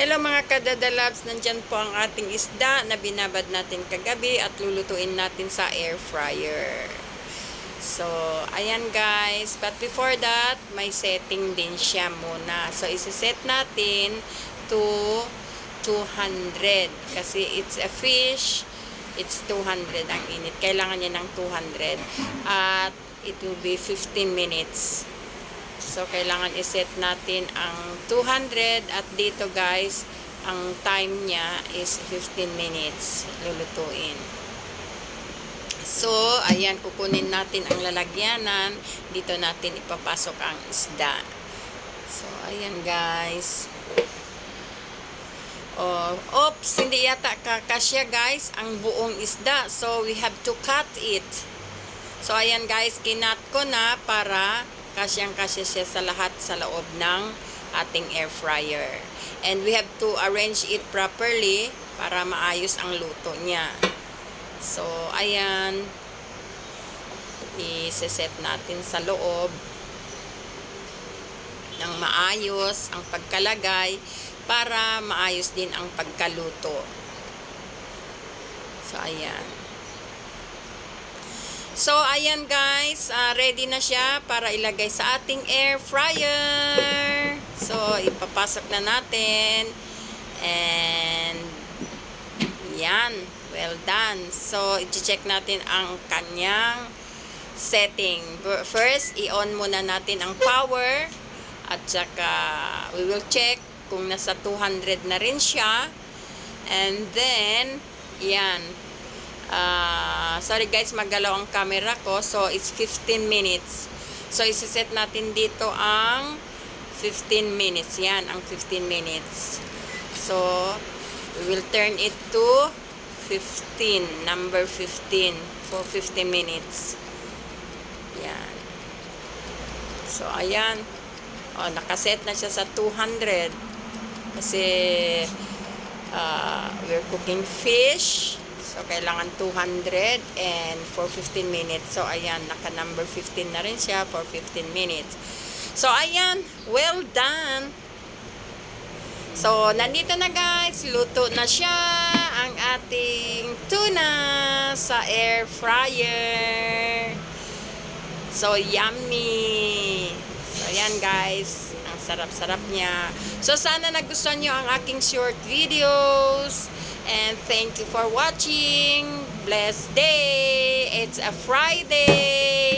Hello mga kadadalabs, nandyan po ang ating isda na binabad natin kagabi at lulutuin natin sa air fryer. So, ayan guys. But before that, may setting din siya muna. So, isiset natin to 200. Kasi it's a fish, it's 200 ang init. Kailangan niya ng 200. At it will be 15 minutes. So, kailangan iset natin ang 200 at dito guys, ang time niya is 15 minutes lulutuin. So, ayan, kukunin natin ang lalagyanan. Dito natin ipapasok ang isda. So, ayan guys. Oh, oops, hindi yata kakasya guys ang buong isda. So, we have to cut it. So, ayan guys, kinat ko na para kasyang-kasya siya sa lahat sa loob ng ating air fryer. And we have to arrange it properly para maayos ang luto niya. So, ayan. I-set natin sa loob ng maayos ang pagkalagay para maayos din ang pagkaluto. So, ayan. So, ayan guys, ready na siya para ilagay sa ating air fryer. So, ipapasok na natin. And, yan, well done. So, i-check natin ang kanyang setting. First, i-on muna natin ang power. At saka, we will check kung nasa 200 na rin siya. And then, yan. Sorry guys, magalaw ang camera ko. So, it's 15 minutes. So, isiset natin dito ang 15 minutes. Yan, ang 15 minutes. So, we will turn it to 15. Number 15 for 15 minutes. Yan. So, ayan. O, nakaset na siya sa 200. Kasi, we're cooking fish. So, kailangan 200 and for 15 minutes. So, ayan, naka-number 15 na rin siya for 15 minutes. So, ayan, well done. So, nandito na guys, luto na siya ang ating tuna sa air fryer. So, yummy. So, ayan guys, ang sarap-sarap niya. So, sana nagustuhan nyo ang aking short videos. And thank you for watching. Blessed day. It's a Friday.